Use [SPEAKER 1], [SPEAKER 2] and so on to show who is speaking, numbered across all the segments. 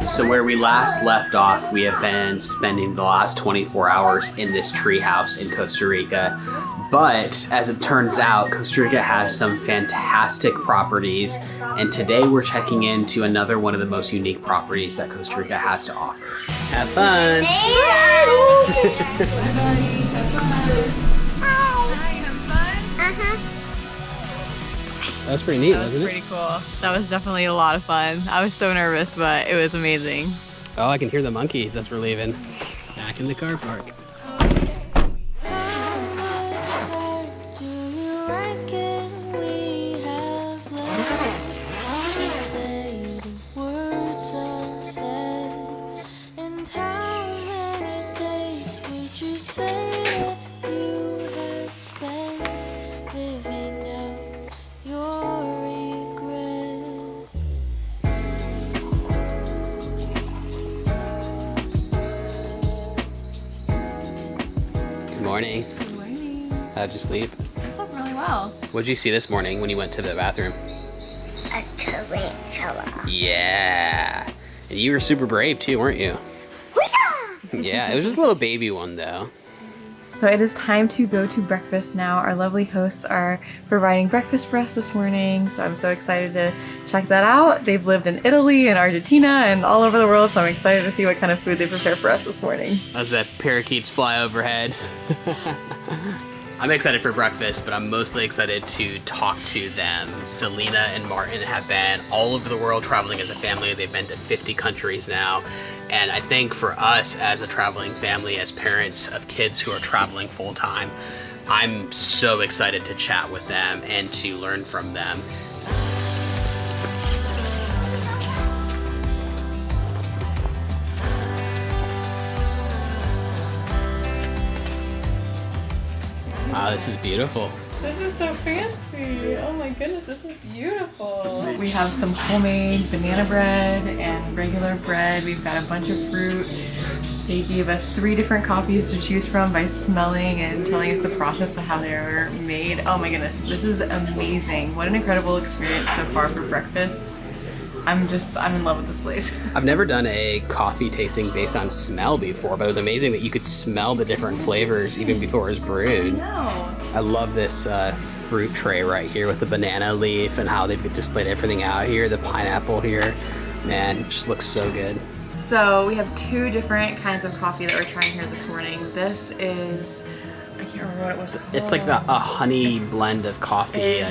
[SPEAKER 1] So where we last left off, we have been spending the last 24 hours in this treehouse in Costa Rica. But as it turns out, Costa Rica has some fantastic properties, and today we're checking into another one of the most unique properties that Costa Rica has to offer. Have fun! That was pretty neat, wasn't it?
[SPEAKER 2] Pretty cool. That was definitely a lot of fun. I was so nervous, but it was amazing.
[SPEAKER 1] Oh, I can hear the monkeys as we're leaving. Back in the car park. Morning.
[SPEAKER 2] Good morning.
[SPEAKER 1] How'd you sleep?
[SPEAKER 2] I slept really well.
[SPEAKER 1] What'd you see this morning when you went to the bathroom?
[SPEAKER 3] A tarantula.
[SPEAKER 1] Yeah. And you were super brave too, weren't you? Yeah, it was just a little baby one though.
[SPEAKER 2] So it is time to go to breakfast now. Our lovely hosts are providing breakfast for us this morning, so I'm so excited to check that out. They've lived in Italy and Argentina and all over the world, so I'm excited to see what kind of food they prepare for us this morning.
[SPEAKER 1] As the parakeets fly overhead. I'm excited for breakfast, but I'm mostly excited to talk to them. Selena and Martin have been all over the world traveling as a family. They've been to 50 countries now. And I think for us as a traveling family, as parents of kids who are traveling full time, I'm so excited to chat with them and to learn from them. Wow, this is beautiful.
[SPEAKER 2] This is so fancy. Oh my goodness, this is beautiful. We have some homemade banana bread and regular bread. We've got a bunch of fruit. They gave us 3 different coffees to choose from by smelling and telling us the process of how they're made. Oh my goodness, this is amazing. What an incredible experience so far for breakfast. I'm in love with this place.
[SPEAKER 1] I've never done a coffee tasting based on smell before, but it was amazing that you could smell the different flavors even before it was brewed. I love this fruit tray right here with the banana leaf and how they've just laid everything out here. The pineapple here, man, it just looks so good.
[SPEAKER 2] So we have 2 different kinds of coffee that we're trying here this morning. This is, I can't remember what it was.
[SPEAKER 1] It's like a honey blend of coffee.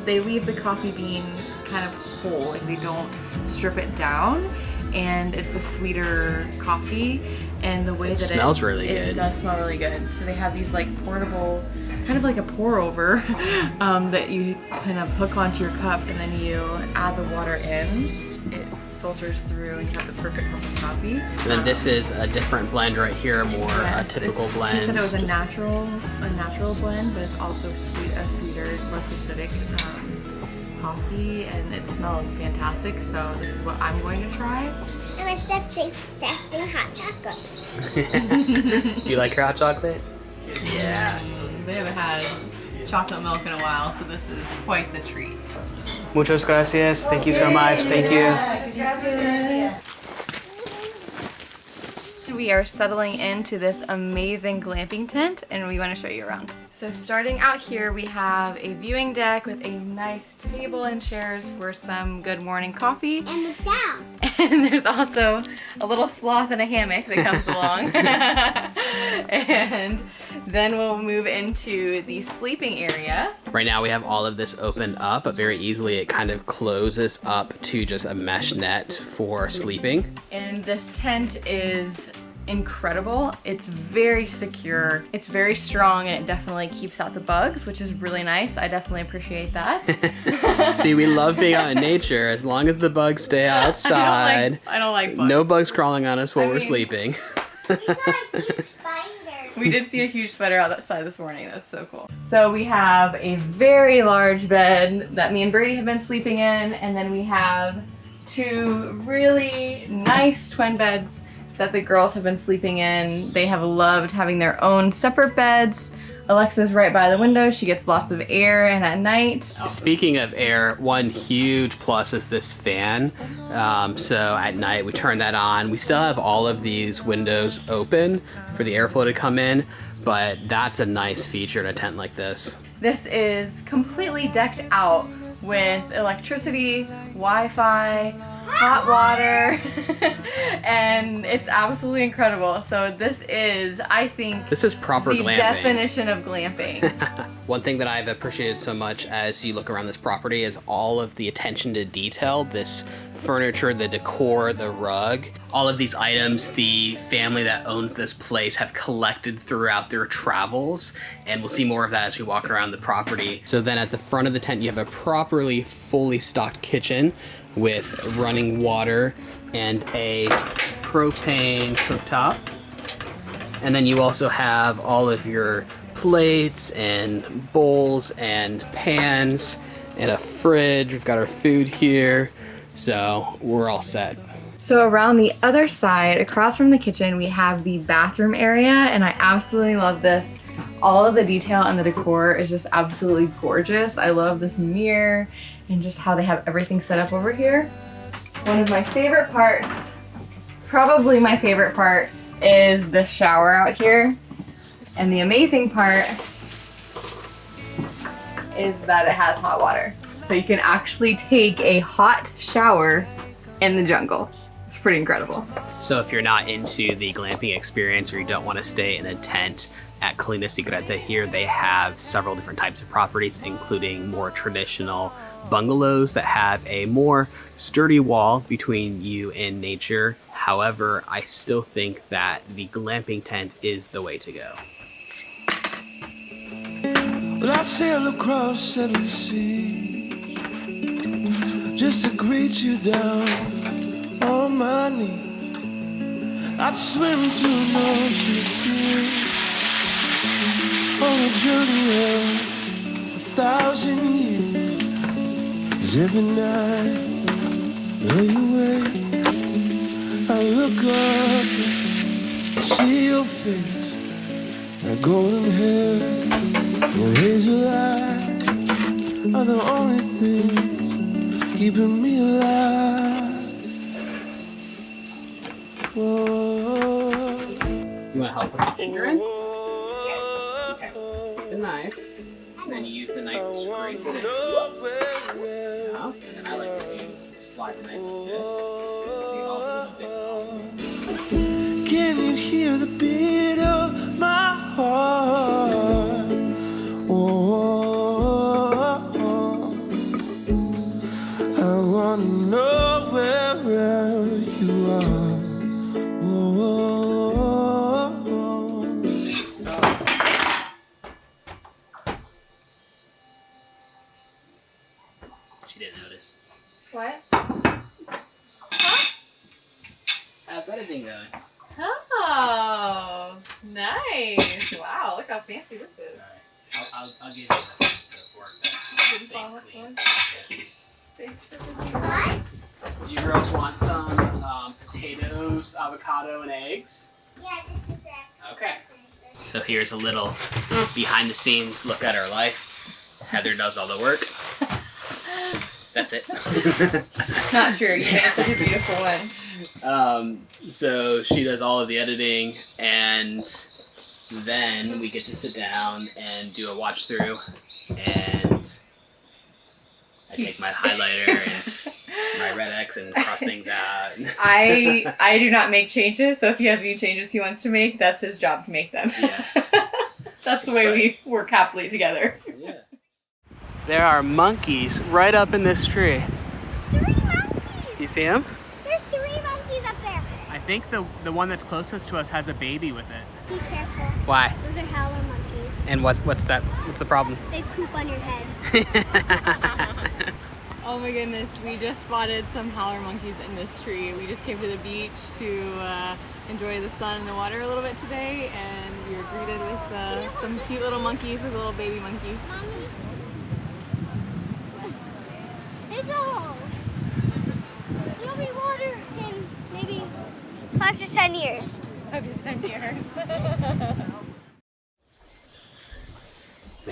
[SPEAKER 2] They leave the coffee bean kind of whole, like they don't strip it down, and it's a sweeter coffee. And the way that
[SPEAKER 1] smells really good.
[SPEAKER 2] It does smell really good. So they have these like portable, kind of like a pour over that you kind of hook onto your cup, and then you add the water in. It filters through, and you have the perfect cup of coffee.
[SPEAKER 1] And then this is a different blend right here, a more typical blend.
[SPEAKER 2] He said it was a natural blend, but it's also a sweeter, less acidic coffee, and it smells fantastic. So this is what I'm going to try.
[SPEAKER 3] I'm accepting hot chocolate.
[SPEAKER 1] Do you like your hot chocolate? Yeah.
[SPEAKER 2] They haven't had chocolate milk in a while, so this is quite the treat.
[SPEAKER 1] Muchas gracias. Thank you so much. Thank you.
[SPEAKER 2] We are settling into this amazing glamping tent, and we want to show you around. So starting out here, we have a viewing deck with a nice table and chairs for some good morning coffee.
[SPEAKER 3] And the down.
[SPEAKER 2] And there's also a little sloth in a hammock that comes along. And then we'll move into the sleeping area.
[SPEAKER 1] Right now we have all of this opened up, but very easily it kind of closes up to just a mesh net for sleeping.
[SPEAKER 2] And this tent is incredible. It's very secure. It's very strong, and it definitely keeps out the bugs, which is really nice. I definitely appreciate that.
[SPEAKER 1] See, we love being out in nature as long as the bugs stay outside.
[SPEAKER 2] I don't like bugs.
[SPEAKER 1] No bugs crawling on us while we're sleeping.
[SPEAKER 2] We did see a huge spider outside this morning. That's so cool. So we have a very large bed that me and Brady have been sleeping in, and then we have 2 really nice twin beds that the girls have been sleeping in. They have loved having their own separate beds. Alexa's right by the window. She gets lots of air, and at night.
[SPEAKER 1] Speaking of air, one huge plus is this fan. So at night we turn that on. We still have all of these windows open for the airflow to come in, but that's a nice feature in a tent like this.
[SPEAKER 2] This is completely decked out with electricity, Wi-Fi, hot water, and it's absolutely incredible. So this is, I think,
[SPEAKER 1] this is proper
[SPEAKER 2] the
[SPEAKER 1] glamping.
[SPEAKER 2] definition of glamping.
[SPEAKER 1] One thing that I've appreciated so much as you look around this property is all of the attention to detail, this furniture, the decor, the rug, all of these items the family that owns this place have collected throughout their travels, and we'll see more of that as we walk around the property. So then at the front of the tent you have a properly fully stocked kitchen with running water and a propane cooktop. And then you also have all of your plates and bowls and pans and a fridge. We've got our food here, so we're all set.
[SPEAKER 2] So around the other side, across from the kitchen, we have the bathroom area, and I absolutely love this. All of the detail and the decor is just absolutely gorgeous. I love this mirror and just how they have everything set up over here. One of my favorite parts, probably my favorite part, is the shower out here. And the amazing part is that it has hot water. So you can actually take a hot shower in the jungle. It's pretty incredible.
[SPEAKER 1] So if you're not into the glamping experience or you don't want to stay in a tent at Colina Secreta, here they have several different types of properties, including more traditional bungalows that have a more sturdy wall between you and nature. However, I still think that the glamping tent is the way to go.
[SPEAKER 4] Well, I sail across 7 seas just to greet you down on my knee. I'd swim to an ocean of tears on a journey of 1,000 years. 'Cause every night lay awake, I look up and see your face, that golden hair, your hazel eyes are the only things keeping me alive. Whoa.
[SPEAKER 1] You want to help put the ginger in? Okay. Take the knife, and then you use the knife to scrape it in. Yeah. And then I like to slide the knife like this. See all the little bits off.
[SPEAKER 4] Can you hear the beat of my heart? Oh, I wanna know where you are. Oh,
[SPEAKER 1] She didn't notice.
[SPEAKER 2] What?
[SPEAKER 1] How's editing going?
[SPEAKER 2] Oh, nice. Wow, look how fancy this is.
[SPEAKER 1] I'll give you the fork that's staying clean.
[SPEAKER 3] What?
[SPEAKER 1] Do you girls want some potatoes, avocado, and eggs?
[SPEAKER 3] Yeah, this is that.
[SPEAKER 1] Okay. So here's a little behind the scenes look at our life. Heather does all the work. That's it.
[SPEAKER 2] Not true. You made such a beautiful one.
[SPEAKER 1] So she does all of the editing, and then we get to sit down and do a watch through, and I take my highlighter and my red X and cross things out.
[SPEAKER 2] I do not make changes, so if he has any changes he wants to make, that's his job to make them.
[SPEAKER 1] Yeah.
[SPEAKER 2] That's the way we work happily together.
[SPEAKER 1] Yeah. There are monkeys right up in this tree.
[SPEAKER 3] 3 monkeys!
[SPEAKER 1] You see them?
[SPEAKER 3] There's 3 monkeys up there.
[SPEAKER 1] I think the one that's closest to us has a baby with it.
[SPEAKER 3] Be careful.
[SPEAKER 1] Why?
[SPEAKER 3] Those are howler monkeys.
[SPEAKER 1] And what's that? What's the problem?
[SPEAKER 3] They poop on your head.
[SPEAKER 2] Oh my goodness, we just spotted some howler monkeys in this tree. We just came to the beach to enjoy the sun and the water a little bit today, and we were greeted with some cute little monkeys with a little baby monkey.
[SPEAKER 3] Mommy. It's a hole. There'll be water in maybe 5 to 10 years.
[SPEAKER 2] 5 to 10 years.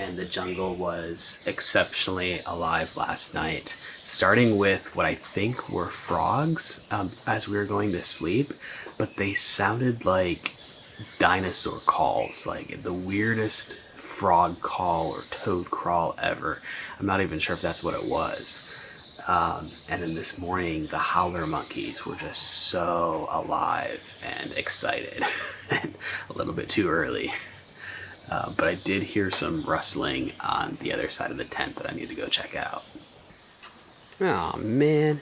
[SPEAKER 1] and the jungle was exceptionally alive last night. Starting with what I think were frogs as we were going to sleep, but they sounded like dinosaur calls, like the weirdest frog call or toad crawl ever. I'm not even sure if that's what it was. And then this morning, the howler monkeys were just so alive and excited, and a little bit too early. But I did hear some rustling on the other side of the tent that I need to go check out. Oh man.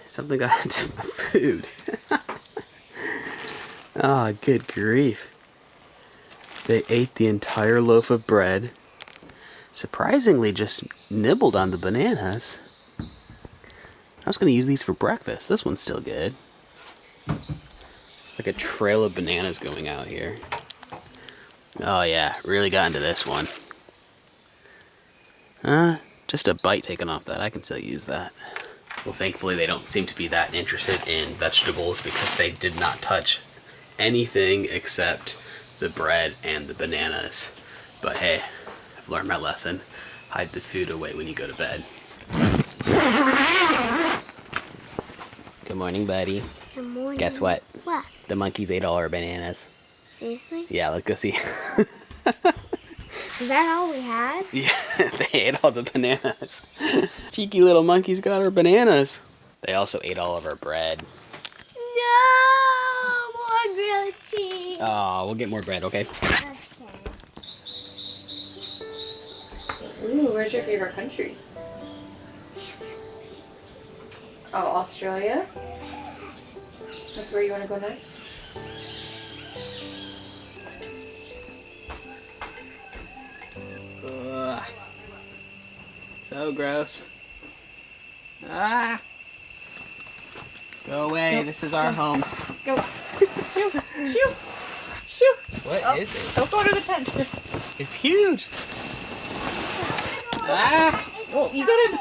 [SPEAKER 1] Something got into my food. Oh, good grief. They ate the entire loaf of bread. Surprisingly, just nibbled on the bananas. I was going to use these for breakfast. This one's still good. It's like a trail of bananas going out here. Oh yeah, really got into this one. Just a bite taken off that. I can still use that. Well, thankfully they don't seem to be that interested in vegetables because they did not touch anything except the bread and the bananas. But hey, I've learned my lesson. Hide the food away when you go to bed. Good morning, buddy.
[SPEAKER 3] Good morning.
[SPEAKER 1] Guess what?
[SPEAKER 3] What?
[SPEAKER 1] The monkeys ate all our bananas.
[SPEAKER 3] Seriously?
[SPEAKER 1] Yeah, let's go see.
[SPEAKER 3] Is that all we had?
[SPEAKER 1] Yeah, they ate all the bananas. Cheeky little monkeys got our bananas. They also ate all of our bread.
[SPEAKER 3] No! More grilled cheese!
[SPEAKER 1] Oh, we'll get more bread, okay?
[SPEAKER 3] Okay.
[SPEAKER 2] Ooh, where's your favorite country? Oh, Australia? That's where you want to go next?
[SPEAKER 1] Ugh. So gross. Ah! Go away, this is our home.
[SPEAKER 2] Go. Shoo! Shoo! Shoo!
[SPEAKER 1] What is it?
[SPEAKER 2] Don't go to the tent.
[SPEAKER 1] It's huge! Ah!
[SPEAKER 2] Well, you gotta...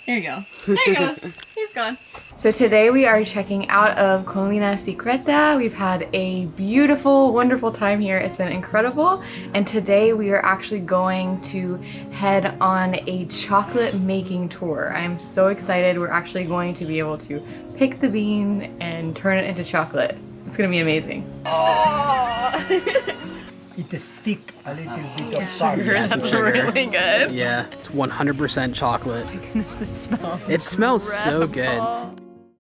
[SPEAKER 2] There you go. There he goes. He's gone. So today we are checking out of Colina Secreta. We've had a beautiful, wonderful time here. It's been incredible. And today we are actually going to head on a chocolate making tour. I'm so excited. We're actually going to be able to pick the bean and turn it into chocolate. It's gonna be amazing.
[SPEAKER 5] It stick a little bit
[SPEAKER 2] Yeah,
[SPEAKER 5] of salt.
[SPEAKER 2] sugar.
[SPEAKER 1] some
[SPEAKER 2] That's
[SPEAKER 1] sugar.
[SPEAKER 2] really good.
[SPEAKER 1] Yeah, it's 100% chocolate.
[SPEAKER 2] My goodness, this smells
[SPEAKER 1] It smells so good.
[SPEAKER 2] incredible.